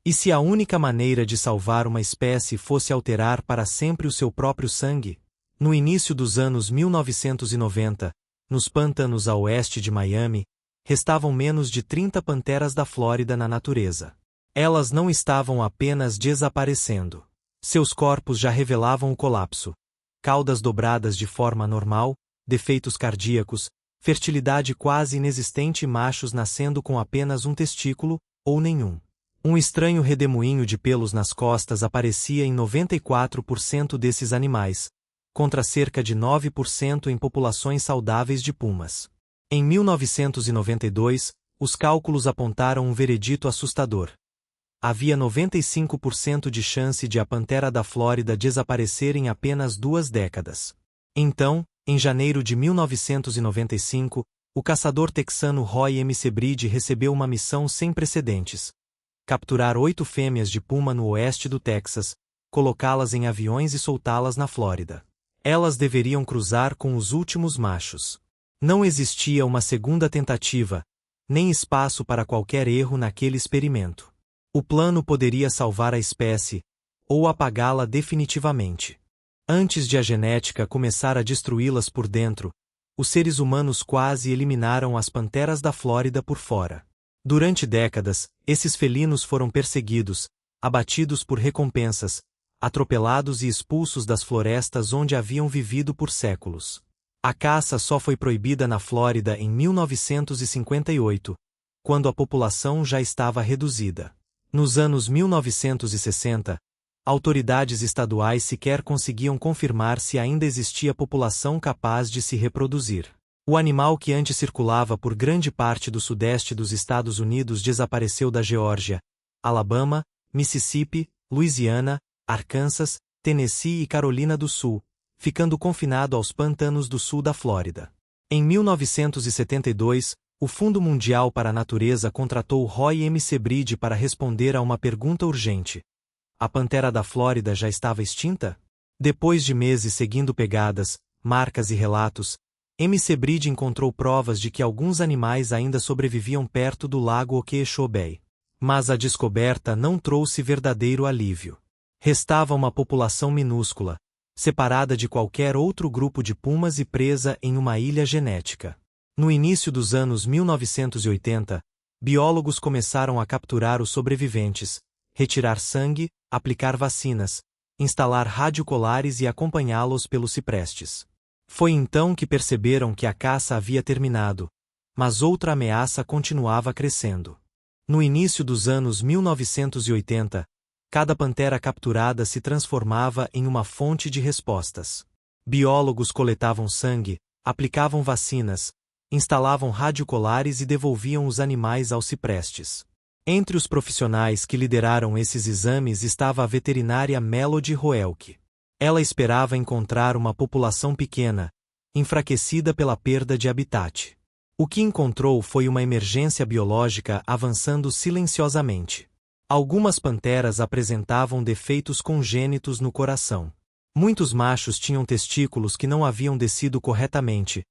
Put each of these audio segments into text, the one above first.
E se a única maneira de salvar uma espécie fosse alterar para sempre o seu próprio sangue? No início dos anos 1990, nos pântanos a oeste de Miami, restavam menos de 30 panteras da Flórida na natureza. Elas não estavam apenas desaparecendo. Seus corpos já revelavam o colapso. Caudas dobradas de forma anormal, defeitos cardíacos, fertilidade quase inexistente e machos nascendo com apenas um testículo, ou nenhum. Um estranho redemoinho de pelos nas costas aparecia em 94% desses animais, contra cerca de 9% em populações saudáveis de pumas. Em 1992, os cálculos apontaram um veredito assustador. Havia 95% de chance de a pantera da Flórida desaparecer em apenas 2 décadas. Então, em janeiro de 1995, o caçador texano Roy M. Sebride recebeu uma missão sem precedentes: capturar 8 fêmeas de puma no oeste do Texas, colocá-las em aviões e soltá-las na Flórida. Elas deveriam cruzar com os últimos machos. Não existia uma segunda tentativa, nem espaço para qualquer erro naquele experimento. O plano poderia salvar a espécie, ou apagá-la definitivamente. Antes de a genética começar a destruí-las por dentro, os seres humanos quase eliminaram as panteras da Flórida por fora. Durante décadas, esses felinos foram perseguidos, abatidos por recompensas, atropelados e expulsos das florestas onde haviam vivido por séculos. A caça só foi proibida na Flórida em 1958, quando a população já estava reduzida. Nos anos 1960, autoridades estaduais sequer conseguiam confirmar se ainda existia população capaz de se reproduzir. O animal que antes circulava por grande parte do sudeste dos Estados Unidos desapareceu da Geórgia, Alabama, Mississippi, Louisiana, Arkansas, Tennessee e Carolina do Sul, ficando confinado aos pântanos do sul da Flórida. Em 1972, o Fundo Mundial para a Natureza contratou Roy M. Sebride para responder a uma pergunta urgente: a pantera da Flórida já estava extinta? Depois de meses seguindo pegadas, marcas e relatos, M. Sebride encontrou provas de que alguns animais ainda sobreviviam perto do lago Okeechobee. Mas a descoberta não trouxe verdadeiro alívio. Restava uma população minúscula, separada de qualquer outro grupo de pumas e presa em uma ilha genética. No início dos anos 1980, biólogos começaram a capturar os sobreviventes, retirar sangue, aplicar vacinas, instalar radiocolares e acompanhá-los pelos ciprestes. Foi então que perceberam que a caça havia terminado, mas outra ameaça continuava crescendo. No início dos anos 1980, cada pantera capturada se transformava em uma fonte de respostas. Biólogos coletavam sangue, aplicavam vacinas, instalavam radiocolares e devolviam os animais aos ciprestes. Entre os profissionais que lideraram esses exames estava a veterinária Melody Roelke. Ela esperava encontrar uma população pequena, enfraquecida pela perda de habitat. O que encontrou foi uma emergência biológica avançando silenciosamente. Algumas panteras apresentavam defeitos congênitos no coração. Muitos machos tinham testículos que não haviam descido corretamente,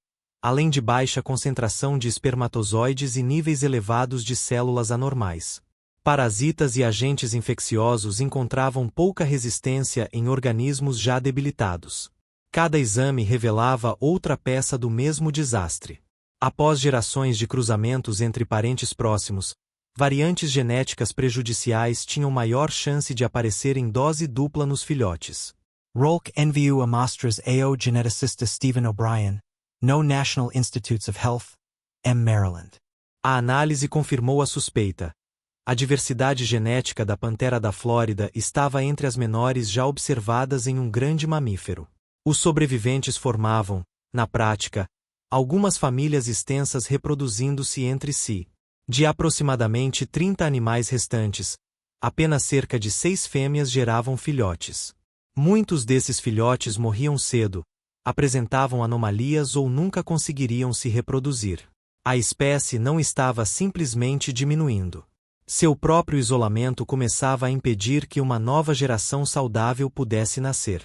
além de baixa concentração de espermatozoides e níveis elevados de células anormais. Parasitas e agentes infecciosos encontravam pouca resistência em organismos já debilitados. Cada exame revelava outra peça do mesmo desastre. Após gerações de cruzamentos entre parentes próximos, variantes genéticas prejudiciais tinham maior chance de aparecer em dose dupla nos filhotes. Rolk enviou amostras ao geneticista Stephen O'Brien, no National Institutes of Health, M. Maryland. A análise confirmou a suspeita. A diversidade genética da pantera da Flórida estava entre as menores já observadas em um grande mamífero. Os sobreviventes formavam, na prática, algumas famílias extensas reproduzindo-se entre si. De aproximadamente 30 animais restantes, apenas cerca de 6 fêmeas geravam filhotes. Muitos desses filhotes morriam cedo, apresentavam anomalias ou nunca conseguiriam se reproduzir. A espécie não estava simplesmente diminuindo. Seu próprio isolamento começava a impedir que uma nova geração saudável pudesse nascer.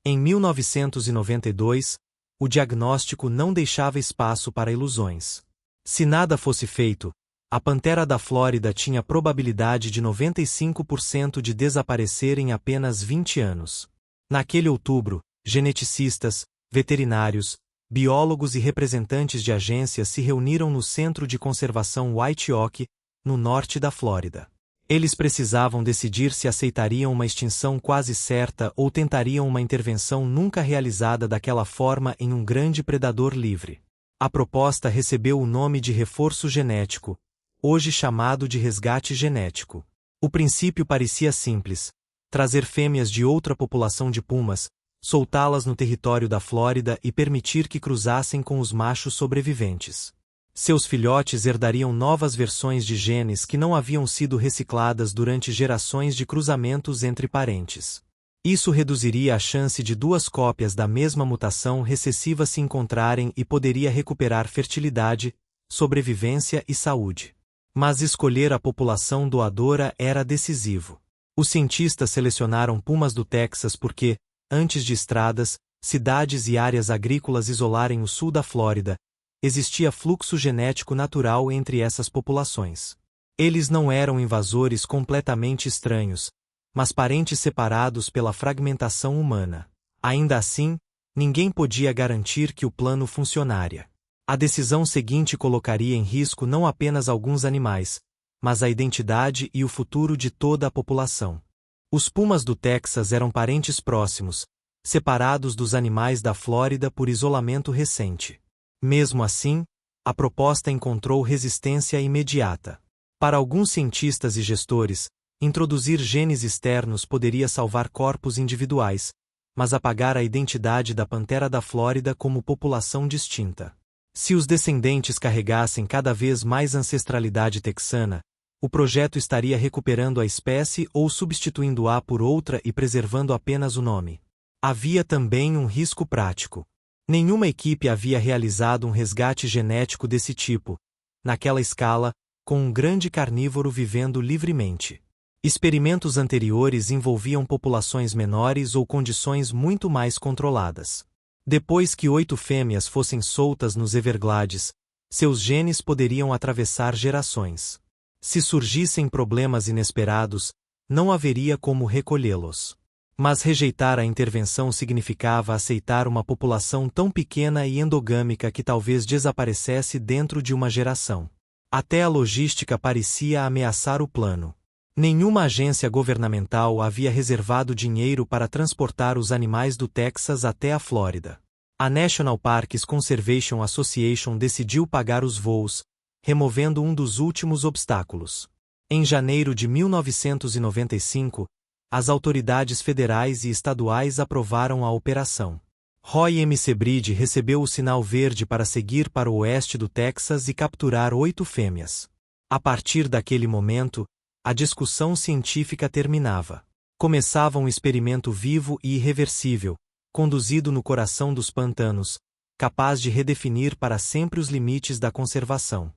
Em 1992, o diagnóstico não deixava espaço para ilusões. Se nada fosse feito, A pantera da Flórida tinha probabilidade de 95% de desaparecer em apenas 20 anos. Naquele outubro, geneticistas, veterinários, biólogos e representantes de agências se reuniram no Centro de Conservação White Oak, no norte da Flórida. Eles precisavam decidir se aceitariam uma extinção quase certa ou tentariam uma intervenção nunca realizada daquela forma em um grande predador livre. A proposta recebeu o nome de reforço genético, hoje chamado de resgate genético. O princípio parecia simples: trazer fêmeas de outra população de pumas, soltá-las no território da Flórida e permitir que cruzassem com os machos sobreviventes. Seus filhotes herdariam novas versões de genes que não haviam sido recicladas durante gerações de cruzamentos entre parentes. Isso reduziria a chance de duas cópias da mesma mutação recessiva se encontrarem e poderia recuperar fertilidade, sobrevivência e saúde. Mas escolher a população doadora era decisivo. Os cientistas selecionaram pumas do Texas porque, antes de estradas, cidades e áreas agrícolas isolarem o sul da Flórida, existia fluxo genético natural entre essas populações. Eles não eram invasores completamente estranhos, mas parentes separados pela fragmentação humana. Ainda assim, ninguém podia garantir que o plano funcionaria. A decisão seguinte colocaria em risco não apenas alguns animais, mas a identidade e o futuro de toda a população. Os pumas do Texas eram parentes próximos, separados dos animais da Flórida por isolamento recente. Mesmo assim, a proposta encontrou resistência imediata. Para alguns cientistas e gestores, introduzir genes externos poderia salvar corpos individuais, mas apagar a identidade da pantera da Flórida como população distinta. Se os descendentes carregassem cada vez mais ancestralidade texana, o projeto estaria recuperando a espécie ou substituindo-a por outra e preservando apenas o nome. Havia também um risco prático. Nenhuma equipe havia realizado um resgate genético desse tipo, naquela escala, com um grande carnívoro vivendo livremente. Experimentos anteriores envolviam populações menores ou condições muito mais controladas. Depois que 8 fêmeas fossem soltas nos Everglades, seus genes poderiam atravessar gerações. Se surgissem problemas inesperados, não haveria como recolhê-los. Mas rejeitar a intervenção significava aceitar uma população tão pequena e endogâmica que talvez desaparecesse dentro de uma geração. Até a logística parecia ameaçar o plano. Nenhuma agência governamental havia reservado dinheiro para transportar os animais do Texas até a Flórida. A National Parks Conservation Association decidiu pagar os voos, removendo um dos últimos obstáculos. Em janeiro de 1995, as autoridades federais e estaduais aprovaram a operação. Roy M. Sebride recebeu o sinal verde para seguir para o oeste do Texas e capturar 8 fêmeas. A partir daquele momento, a discussão científica terminava. Começava um experimento vivo e irreversível, conduzido no coração dos pantanos, capaz de redefinir para sempre os limites da conservação.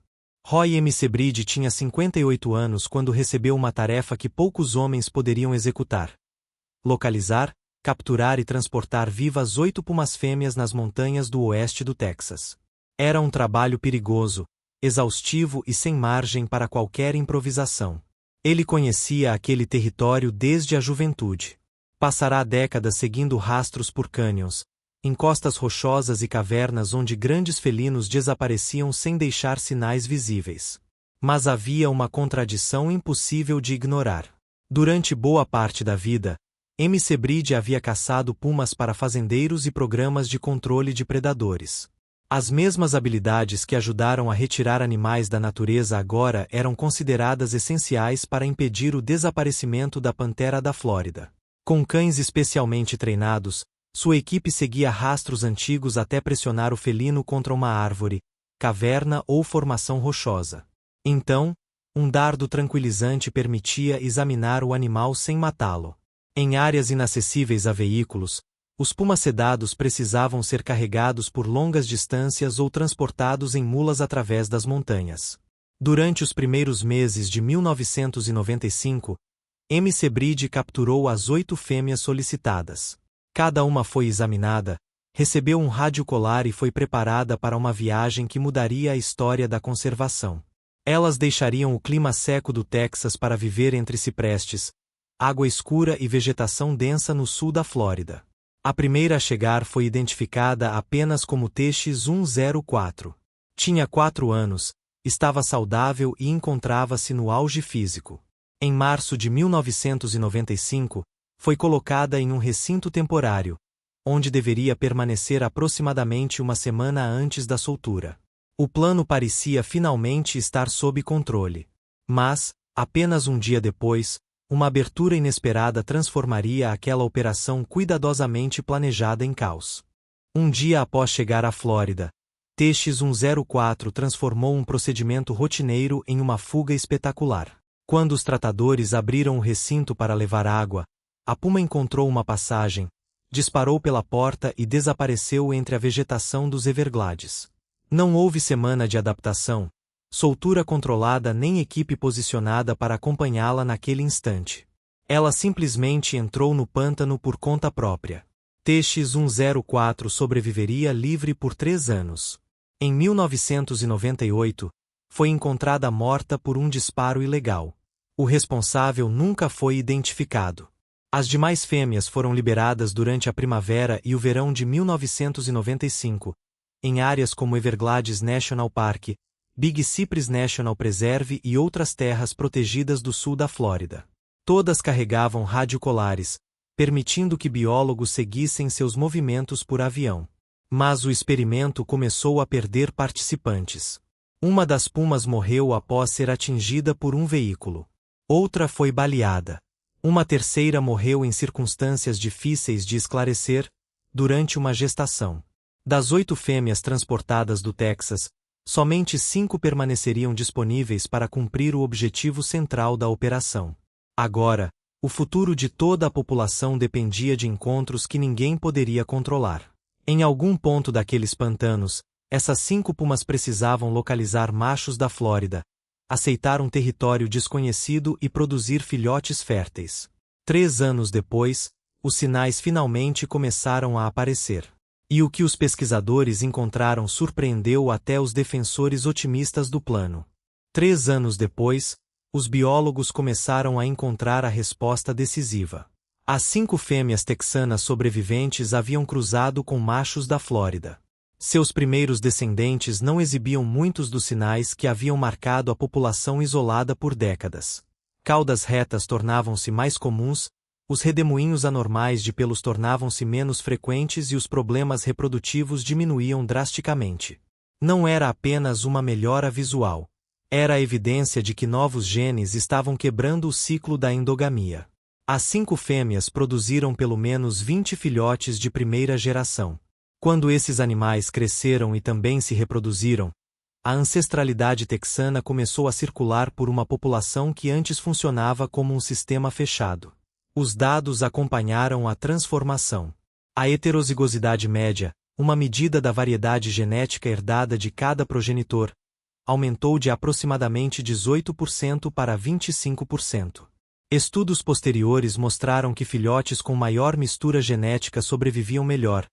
Roy M. Sebride tinha 58 anos quando recebeu uma tarefa que poucos homens poderiam executar: localizar, capturar e transportar vivas 8 pumas fêmeas nas montanhas do oeste do Texas. Era um trabalho perigoso, exaustivo e sem margem para qualquer improvisação. Ele conhecia aquele território desde a juventude. Passará décadas seguindo rastros por cânions, encostas rochosas e cavernas onde grandes felinos desapareciam sem deixar sinais visíveis. Mas havia uma contradição impossível de ignorar. Durante boa parte da vida, M. Sebride havia caçado pumas para fazendeiros e programas de controle de predadores. As mesmas habilidades que ajudaram a retirar animais da natureza agora eram consideradas essenciais para impedir o desaparecimento da pantera da Flórida. Com cães especialmente treinados, sua equipe seguia rastros antigos até pressionar o felino contra uma árvore, caverna ou formação rochosa. Então, um dardo tranquilizante permitia examinar o animal sem matá-lo. Em áreas inacessíveis a veículos, os pumas sedados precisavam ser carregados por longas distâncias ou transportados em mulas através das montanhas. Durante os primeiros meses de 1995, M. Sebride capturou as 8 fêmeas solicitadas. Cada uma foi examinada, recebeu um radiocolar e foi preparada para uma viagem que mudaria a história da conservação. Elas deixariam o clima seco do Texas para viver entre ciprestes, água escura e vegetação densa no sul da Flórida. A primeira a chegar foi identificada apenas como TX-104. Tinha 4 anos, estava saudável e encontrava-se no auge físico. Em março de 1995, foi colocada em um recinto temporário, onde deveria permanecer aproximadamente uma semana antes da soltura. O plano parecia finalmente estar sob controle. Mas, apenas um dia depois, uma abertura inesperada transformaria aquela operação cuidadosamente planejada em caos. Um dia após chegar à Flórida, TX-104 transformou um procedimento rotineiro em uma fuga espetacular. Quando os tratadores abriram o recinto para levar água, a puma encontrou uma passagem, disparou pela porta e desapareceu entre a vegetação dos Everglades. Não houve semana de adaptação, soltura controlada nem equipe posicionada para acompanhá-la naquele instante. Ela simplesmente entrou no pântano por conta própria. TX-104 sobreviveria livre por 3 anos. Em 1998, foi encontrada morta por um disparo ilegal. O responsável nunca foi identificado. As demais fêmeas foram liberadas durante a primavera e o verão de 1995, em áreas como Everglades National Park, Big Cypress National Preserve e outras terras protegidas do sul da Flórida. Todas carregavam radiocolares, permitindo que biólogos seguissem seus movimentos por avião. Mas o experimento começou a perder participantes. Uma das pumas morreu após ser atingida por um veículo. Outra foi baleada. Uma terceira morreu em circunstâncias difíceis de esclarecer, durante uma gestação. Das 8 fêmeas transportadas do Texas, somente 5 permaneceriam disponíveis para cumprir o objetivo central da operação. Agora, o futuro de toda a população dependia de encontros que ninguém poderia controlar. Em algum ponto daqueles pantanos, essas 5 pumas precisavam localizar machos da Flórida, aceitar um território desconhecido e produzir filhotes férteis. 3 anos depois, os sinais finalmente começaram a aparecer. E o que os pesquisadores encontraram surpreendeu até os defensores otimistas do plano. 3 anos depois, os biólogos começaram a encontrar a resposta decisiva. As 5 fêmeas texanas sobreviventes haviam cruzado com machos da Flórida. Seus primeiros descendentes não exibiam muitos dos sinais que haviam marcado a população isolada por décadas. Caudas retas tornavam-se mais comuns, os redemoinhos anormais de pelos tornavam-se menos frequentes e os problemas reprodutivos diminuíam drasticamente. Não era apenas uma melhora visual. Era a evidência de que novos genes estavam quebrando o ciclo da endogamia. As 5 fêmeas produziram pelo menos 20 filhotes de primeira geração. Quando esses animais cresceram e também se reproduziram, a ancestralidade texana começou a circular por uma população que antes funcionava como um sistema fechado. Os dados acompanharam a transformação. A heterozigosidade média, uma medida da variedade genética herdada de cada progenitor, aumentou de aproximadamente 18% para 25%. Estudos posteriores mostraram que filhotes com maior mistura genética sobreviviam melhor,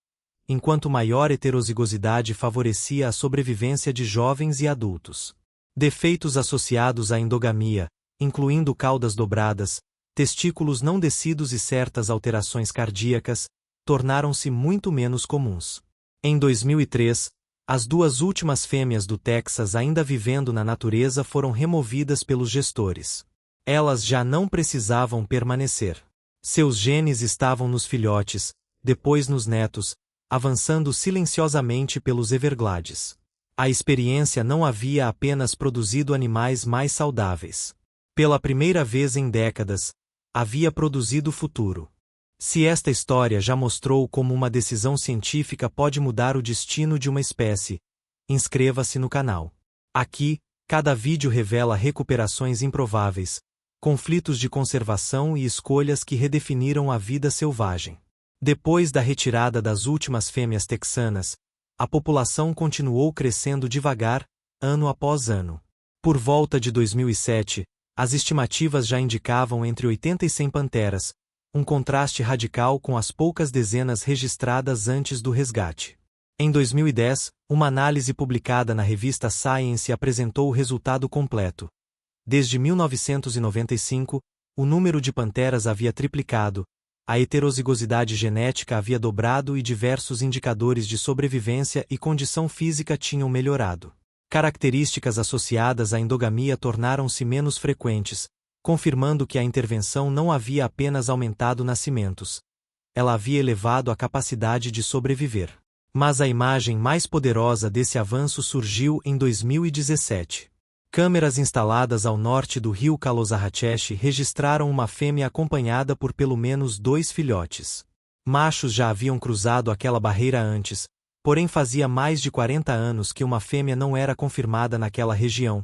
enquanto maior heterozigosidade favorecia a sobrevivência de jovens e adultos. Defeitos associados à endogamia, incluindo caudas dobradas, testículos não descidos e certas alterações cardíacas, tornaram-se muito menos comuns. Em 2003, as 2 últimas fêmeas do Texas ainda vivendo na natureza foram removidas pelos gestores. Elas já não precisavam permanecer. Seus genes estavam nos filhotes, depois nos netos, avançando silenciosamente pelos Everglades. A experiência não havia apenas produzido animais mais saudáveis. Pela primeira vez em décadas, havia produzido futuro. Se esta história já mostrou como uma decisão científica pode mudar o destino de uma espécie, inscreva-se no canal. Aqui, cada vídeo revela recuperações improváveis, conflitos de conservação e escolhas que redefiniram a vida selvagem. Depois da retirada das últimas fêmeas texanas, a população continuou crescendo devagar, ano após ano. Por volta de 2007, as estimativas já indicavam entre 80 e 100 panteras, um contraste radical com as poucas dezenas registradas antes do resgate. Em 2010, uma análise publicada na revista Science apresentou o resultado completo. Desde 1995, o número de panteras havia triplicado, a heterozigosidade genética havia dobrado e diversos indicadores de sobrevivência e condição física tinham melhorado. Características associadas à endogamia tornaram-se menos frequentes, confirmando que a intervenção não havia apenas aumentado nascimentos. Ela havia elevado a capacidade de sobreviver. Mas a imagem mais poderosa desse avanço surgiu em 2017. Câmeras instaladas ao norte do rio Calozarrachesh registraram uma fêmea acompanhada por pelo menos 2 filhotes. Machos já haviam cruzado aquela barreira antes, porém fazia mais de 40 anos que uma fêmea não era confirmada naquela região,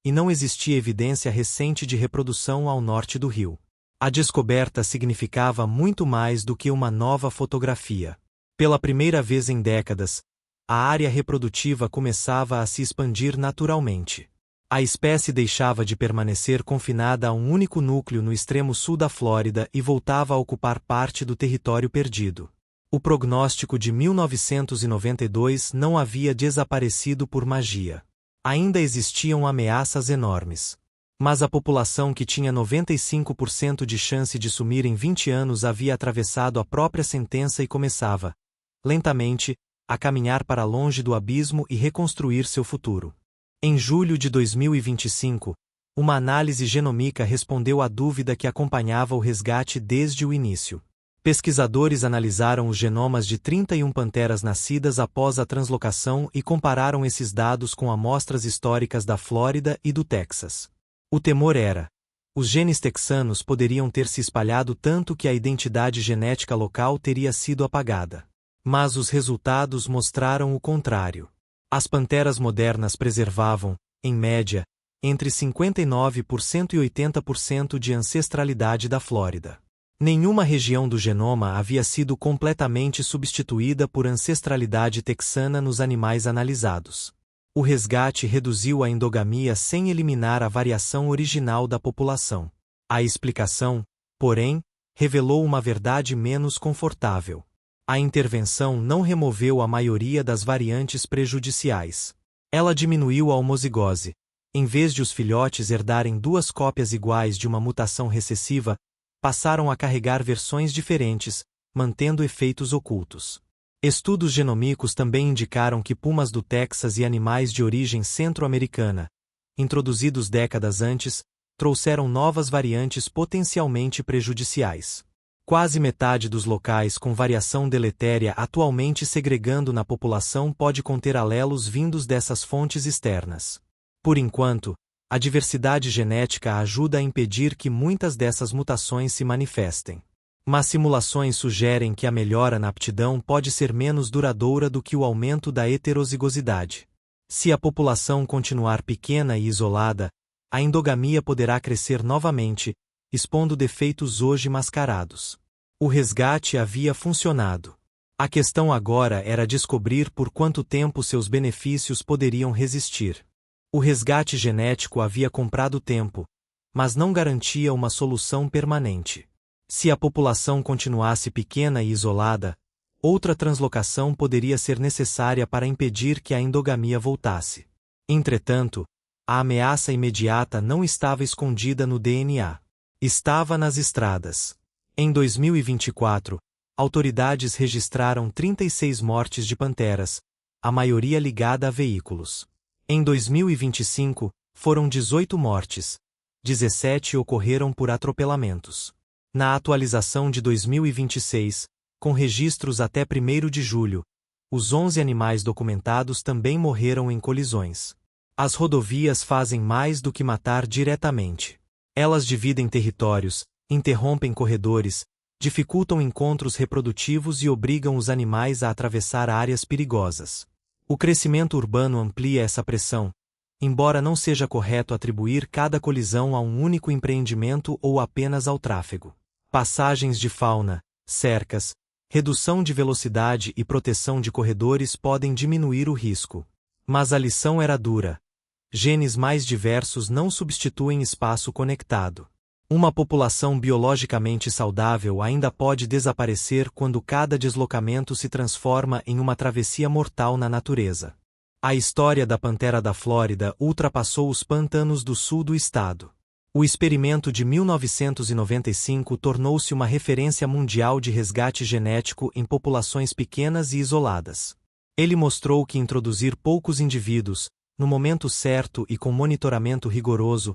e não existia evidência recente de reprodução ao norte do rio. A descoberta significava muito mais do que uma nova fotografia. Pela primeira vez em décadas, a área reprodutiva começava a se expandir naturalmente. A espécie deixava de permanecer confinada a um único núcleo no extremo sul da Flórida e voltava a ocupar parte do território perdido. O prognóstico de 1992 não havia desaparecido por magia. Ainda existiam ameaças enormes. Mas a população que tinha 95% de chance de sumir em 20 anos havia atravessado a própria sentença e começava, lentamente, a caminhar para longe do abismo e reconstruir seu futuro. Em julho de 2025, uma análise genômica respondeu à dúvida que acompanhava o resgate desde o início. Pesquisadores analisaram os genomas de 31 panteras nascidas após a translocação e compararam esses dados com amostras históricas da Flórida e do Texas. O temor era: os genes texanos poderiam ter se espalhado tanto que a identidade genética local teria sido apagada. Mas os resultados mostraram o contrário. As panteras modernas preservavam, em média, entre 59% e 80% de ancestralidade da Flórida. Nenhuma região do genoma havia sido completamente substituída por ancestralidade texana nos animais analisados. O resgate reduziu a endogamia sem eliminar a variação original da população. A explicação, porém, revelou uma verdade menos confortável. A intervenção não removeu a maioria das variantes prejudiciais. Ela diminuiu a homozigose. Em vez de os filhotes herdarem 2 cópias iguais de uma mutação recessiva, passaram a carregar versões diferentes, mantendo efeitos ocultos. Estudos genômicos também indicaram que pumas do Texas e animais de origem centro-americana, introduzidos décadas antes, trouxeram novas variantes potencialmente prejudiciais. Quase metade dos locais com variação deletéria atualmente segregando na população pode conter alelos vindos dessas fontes externas. Por enquanto, a diversidade genética ajuda a impedir que muitas dessas mutações se manifestem. Mas simulações sugerem que a melhora na aptidão pode ser menos duradoura do que o aumento da heterozigosidade. Se a população continuar pequena e isolada, a endogamia poderá crescer novamente, expondo defeitos hoje mascarados. O resgate havia funcionado. A questão agora era descobrir por quanto tempo seus benefícios poderiam resistir. O resgate genético havia comprado tempo, mas não garantia uma solução permanente. Se a população continuasse pequena e isolada, outra translocação poderia ser necessária para impedir que a endogamia voltasse. Entretanto, a ameaça imediata não estava escondida no DNA. Estava nas estradas. Em 2024, autoridades registraram 36 mortes de panteras, a maioria ligada a veículos. Em 2025, foram 18 mortes, 17 ocorreram por atropelamentos. Na atualização de 2026, com registros até 1º de julho, os 11 animais documentados também morreram em colisões. As rodovias fazem mais do que matar diretamente. Elas dividem territórios, interrompem corredores, dificultam encontros reprodutivos e obrigam os animais a atravessar áreas perigosas. O crescimento urbano amplia essa pressão, embora não seja correto atribuir cada colisão a um único empreendimento ou apenas ao tráfego. Passagens de fauna, cercas, redução de velocidade e proteção de corredores podem diminuir o risco. Mas a lição era dura. Genes mais diversos não substituem espaço conectado. Uma população biologicamente saudável ainda pode desaparecer quando cada deslocamento se transforma em uma travessia mortal na natureza. A história da pantera da Flórida ultrapassou os pântanos do sul do estado. O experimento de 1995 tornou-se uma referência mundial de resgate genético em populações pequenas e isoladas. Ele mostrou que introduzir poucos indivíduos, no momento certo e com monitoramento rigoroso,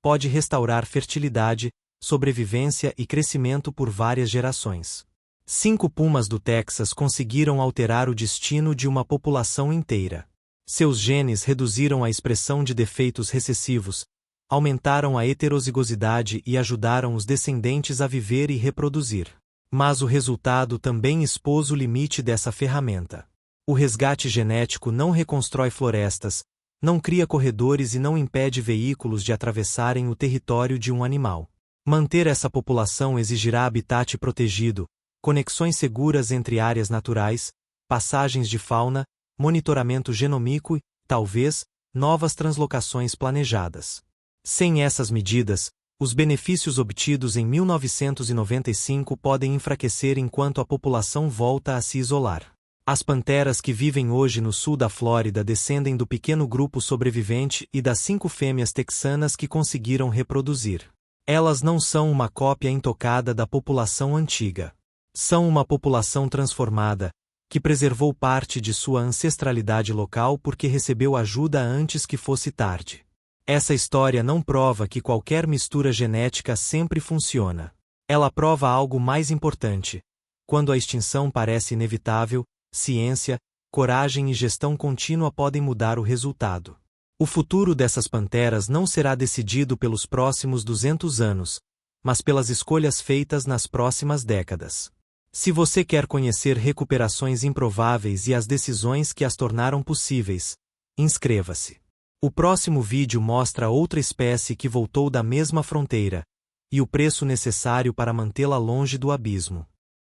pode restaurar fertilidade, sobrevivência e crescimento por várias gerações. 5 pumas do Texas conseguiram alterar o destino de uma população inteira. Seus genes reduziram a expressão de defeitos recessivos, aumentaram a heterozigosidade e ajudaram os descendentes a viver e reproduzir. Mas o resultado também expôs o limite dessa ferramenta. O resgate genético não reconstrói florestas, não cria corredores e não impede veículos de atravessarem o território de um animal. Manter essa população exigirá habitat protegido, conexões seguras entre áreas naturais, passagens de fauna, monitoramento genômico e, talvez, novas translocações planejadas. Sem essas medidas, os benefícios obtidos em 1995 podem enfraquecer enquanto a população volta a se isolar. As panteras que vivem hoje no sul da Flórida descendem do pequeno grupo sobrevivente e das 5 fêmeas texanas que conseguiram reproduzir. Elas não são uma cópia intocada da população antiga. São uma população transformada, que preservou parte de sua ancestralidade local porque recebeu ajuda antes que fosse tarde. Essa história não prova que qualquer mistura genética sempre funciona. Ela prova algo mais importante. Quando a extinção parece inevitável, ciência, coragem e gestão contínua podem mudar o resultado. O futuro dessas panteras não será decidido pelos próximos 200 anos, mas pelas escolhas feitas nas próximas décadas. Se você quer conhecer recuperações improváveis e as decisões que as tornaram possíveis, inscreva-se. O próximo vídeo mostra outra espécie que voltou da mesma fronteira, e o preço necessário para mantê-la longe do abismo.